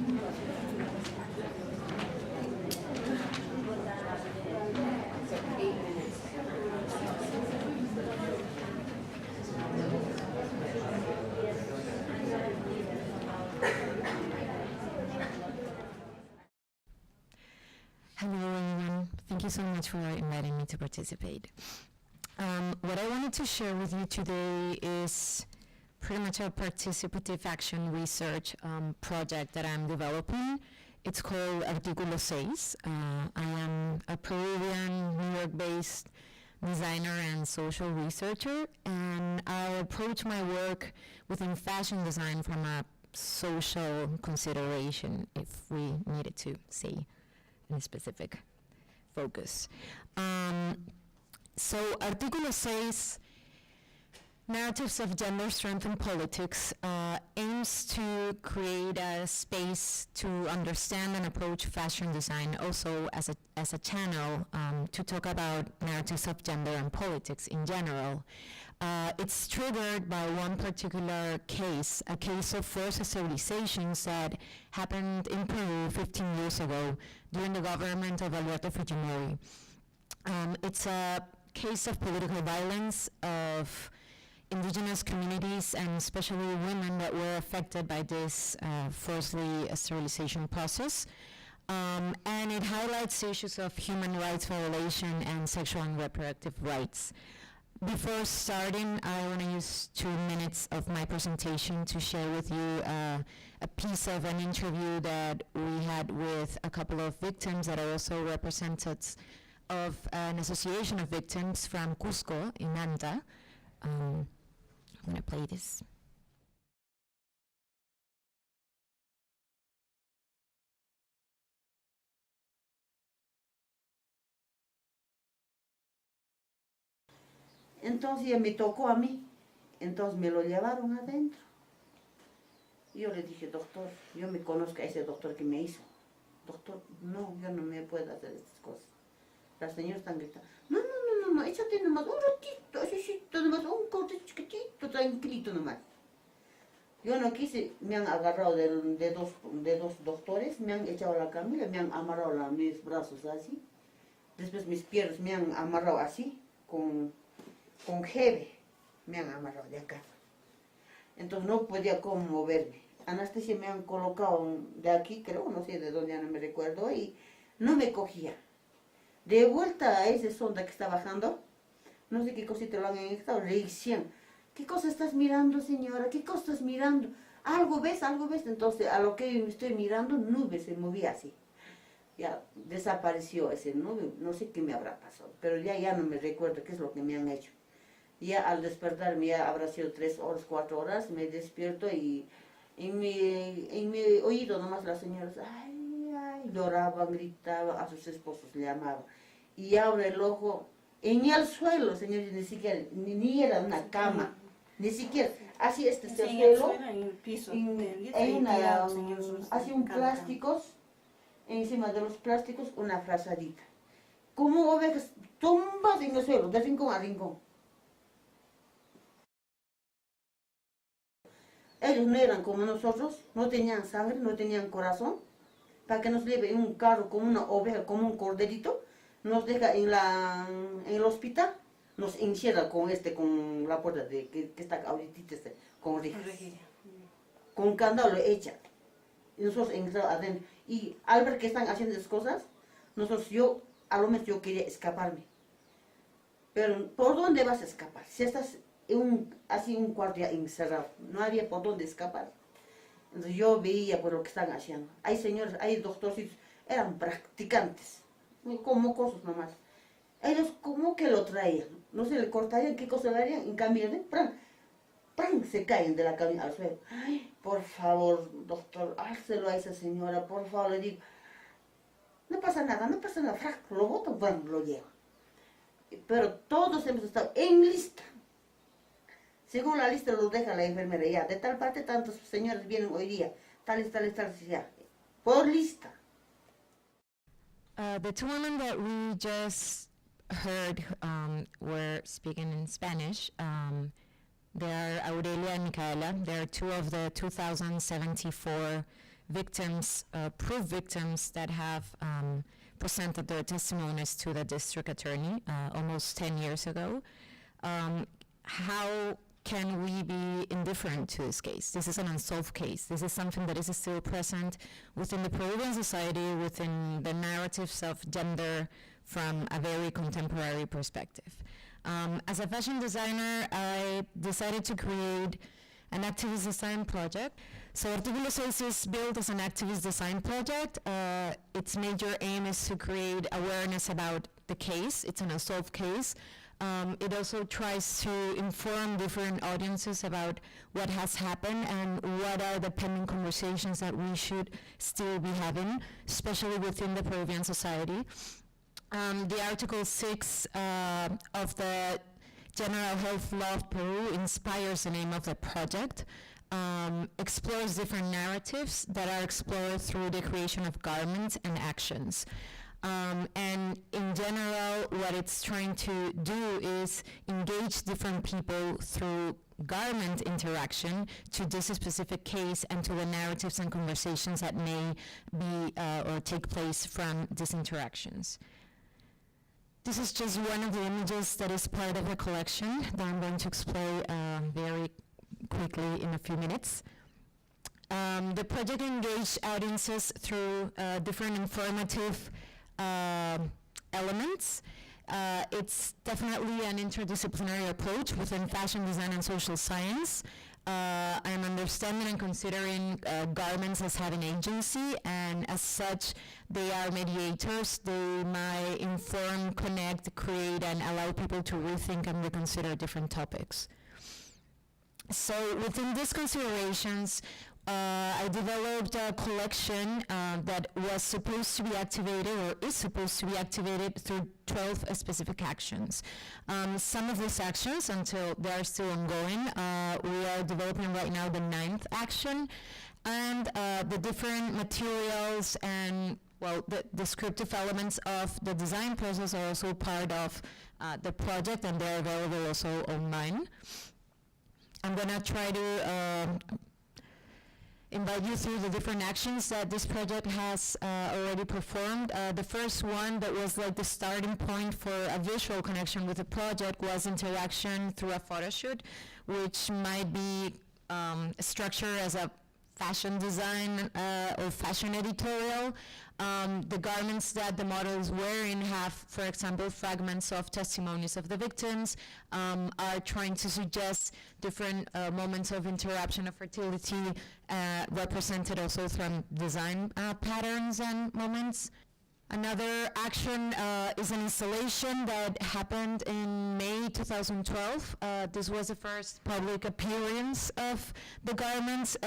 Hello everyone, thank you so much for inviting me to participate. What I wanted to share with you today is pretty much a participative action research project that I'm developing. It's called Artículo 6. I am a Peruvian, New York-based designer and social researcher, and I approach my work within fashion design from a social consideration, if we needed to say in a specific focus. So Artículo 6, Narratives of Gender, Strength, and Politics, aims to create a space to understand and approach fashion design, also as a channel to talk about narratives of gender and politics in general. It's triggered by one particular case, a case of forced sterilizations that happened in Peru 15 years ago during the government of Alberto Fujimori. It's a case of political violence of indigenous communities and especially women that were affected by this forcibly sterilization process. And it highlights issues of human rights violation and sexual and reproductive rights. Before starting, I want to use 2 minutes of my presentation to share with you a piece of an interview that we had with a couple of victims that are also representatives of an association of victims from Cusco in Anta. I'm going to play this. Entonces ya me tocó a mí, entonces me lo llevaron adentro. Yo le dije, doctor, yo me conozco a ese doctor que me hizo. Doctor, no, yo no me puedo hacer estas cosas. Las señoras están gritando, no, échate nomás un ratito, así, nomás un corte chiquitito, tranquilito nomás. Yo no quise, me han agarrado de dos doctores, me han echado a la camilla, me han amarrado mis brazos así. Después mis piernas me han amarrado así, con jeve, me han amarrado de acá. Entonces no podía como moverme. Anestesia me han colocado de aquí, creo, no sé de dónde, ya no me recuerdo, y no me cogía. De vuelta a esa sonda que está bajando, no sé qué cosita lo han inyectado, le decían, ¿qué cosa estás mirando, señora? ¿Qué cosa estás mirando? ¿Algo ves? ¿Algo ves? Entonces, a lo que estoy mirando, nube se movía así. Ya desapareció ese nube, no sé qué me habrá pasado, pero ya no me recuerdo qué es lo que me han hecho. Ya al despertarme, ya habrá sido 3 horas, 4 horas, me despierto y en mi oído nomás las señoras, ay, lloraban, gritaban, a sus esposos le llamaban. Y abre el ojo, en el suelo, señores, ni siquiera, ni era una cama, ni siquiera, así es el suelo, en el piso, así un plásticos, encima de los plásticos una frazadita. Como ovejas, tumbas en el suelo, de rincón a rincón. Ellos no eran como nosotros, no tenían sangre, no tenían corazón, para que nos lleve en un carro como una oveja, como un corderito, nos deja en el hospital, nos encierra con la puerta que está ahorita con rejas. Con candado lo echa. Y nosotros entramos adentro. Y al ver que están haciendo esas cosas, a lo mejor yo quería escaparme. Pero ¿por dónde vas a escapar? Si estás así un cuarto ya encerrado, no había por dónde escapar. Entonces yo veía por lo que están haciendo. Hay señores, hay doctorcitos, eran practicantes, como cosas nomás. Ellos como que lo traían, no se le cortarían, qué cosa le harían, en cambio, ¡pran! Se caen de la cabina al suelo. Ay, por favor, doctor, hácelo a esa señora, por favor, le digo. No pasa nada, lo boto, bueno, lo llevo. Pero todos hemos estado en lista. Según la lista lo deja la enfermera, ya, de tal parte tantos señores vienen hoy día, tales, ya, por lista. The two women that we just heard were speaking in Spanish. They are Aurelia and Micaela. They are two of the 2074 victims, proof victims that have presented their testimonies to the district attorney almost 10 years ago. How can we be indifferent to this case? This is an unsolved case. This is something that is still present within the Peruvian society, within the narratives of gender from a very contemporary perspective. As a fashion designer, I decided to create an activist design project. So Artículo 6 is built as an activist design project. Its major aim is to create awareness about the case. It's an unsolved case. It also tries to inform different audiences about what has happened and what are the pending conversations that we should still be having, especially within the Peruvian society. The Article 6 of the General Health Law of Peru inspires the name of the project, explores different narratives that are explored through the creation of garments and actions. And in general, what it's trying to do is engage different people through garment interaction to this specific case and to the narratives and conversations that may be or take place from these interactions. This is just one of the images that is part of the collection that I'm going to explore very quickly in a few minutes. The project engaged audiences through different informative elements. It's definitely an interdisciplinary approach within fashion design and social science. I'm understanding and considering garments as having agency, and as such, they are mediators. They might inform, connect, create, and allow people to rethink and reconsider different topics. So within these considerations, I developed a collection that was supposed to be activated or is supposed to be activated through 12 specific actions. Some of these actions, until they are still ongoing, we are developing right now the 9th action, and the different materials and, well, the descriptive elements of the design process are also part of the project, and they're available also online. I'm gonna try to invite you through the different actions that this project has already performed. The first one that was like the starting point for a visual connection with the project was interaction through a photo shoot, which might be structured as a fashion design or fashion editorial. The garments that the model is wearing have, for example, fragments of testimonies of the victims, are trying to suggest different moments of interruption of fertility, represented also from design patterns and moments. Another action is an installation that happened in May 2012. This was the first public appearance of the garments,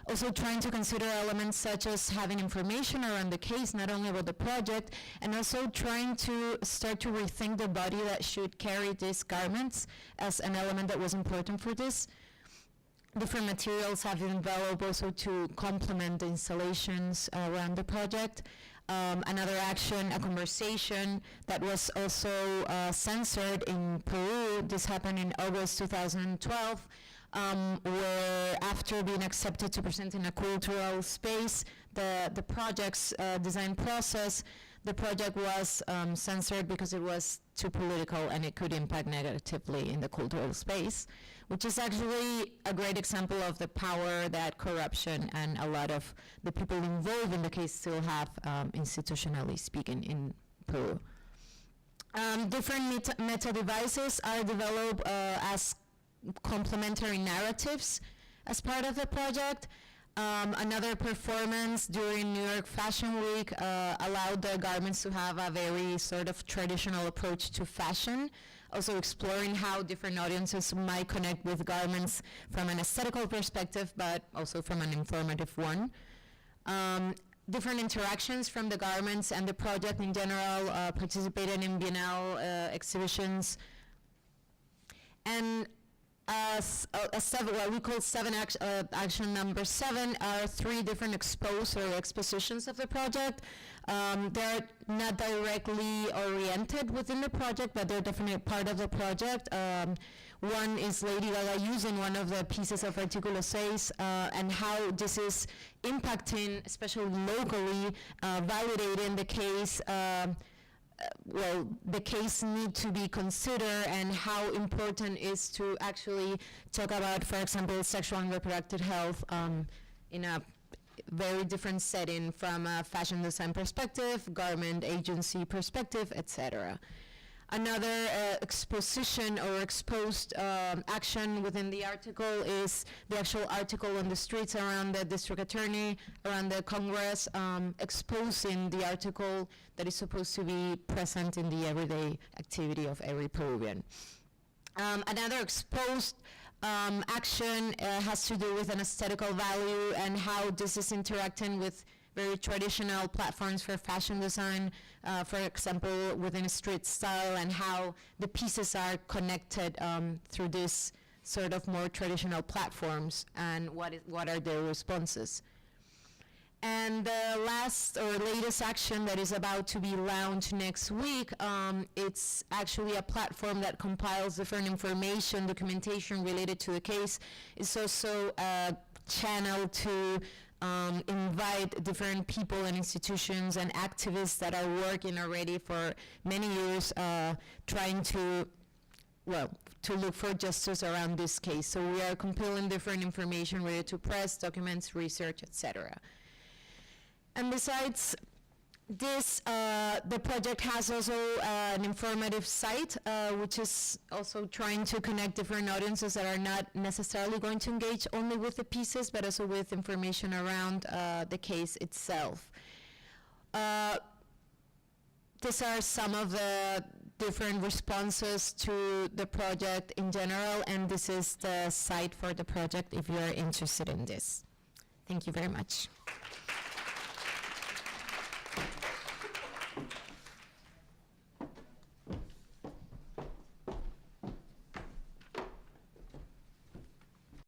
also trying to consider elements such as having information around the case, not only about the project, and also trying to start to rethink the body that should carry these garments as an element that was important for this. Different materials have been developed also to complement the installations around the project. Another action, a conversation that was also censored in Peru. This happened in August 2012, where after being accepted to present in a cultural space, the project's design process, the project was censored because it was too political and it could impact negatively in the cultural space, which is actually a great example of the power that corruption and a lot of the people involved in the case still have, institutionally speaking, in Peru. Different meta devices are developed as complementary narratives as part of the project. Another performance during New York Fashion Week allowed the garments to have a very sort of traditional approach to fashion, also exploring how different audiences might connect with garments from an aesthetical perspective, but also from an informative one. Different interactions from the garments and the project in general, participated in Biennial exhibitions. And what we call action number 7 are 3 different expos or expositions of the project. They're not directly oriented within the project, but they're definitely part of the project. One is Lady Gaga using one of the pieces of Articulo 6 and how this is impacting, especially locally, validating the case, the case need to be considered and how important is to actually talk about, for example, sexual and reproductive health in a very different setting from a fashion design perspective, garment agency perspective, etc. Another exposition or exposed action within the article is the actual article on the streets around the district attorney, around the Congress, exposing the article that is supposed to be present in the everyday activity of every Peruvian. Another exposed action has to do with an aesthetical value and how this is interacting with very traditional platforms for fashion design, for example, within street style, and how the pieces are connected through this sort of more traditional platforms, and what are their responses. And the last or latest action that is about to be launched next week, it's actually a platform that compiles different information, documentation related to the case. It's also a channel to invite different people and institutions and activists that are working already for many years trying to look for justice around this case. So we are compiling different information related to press, documents, research, etc. And besides this, the project has also an informative site, which is also trying to connect different audiences that are not necessarily going to engage only with the pieces, but also with information around the case itself. These are some of the different responses to the project in general, and this is the site for the project if you are interested in this. Thank you very much.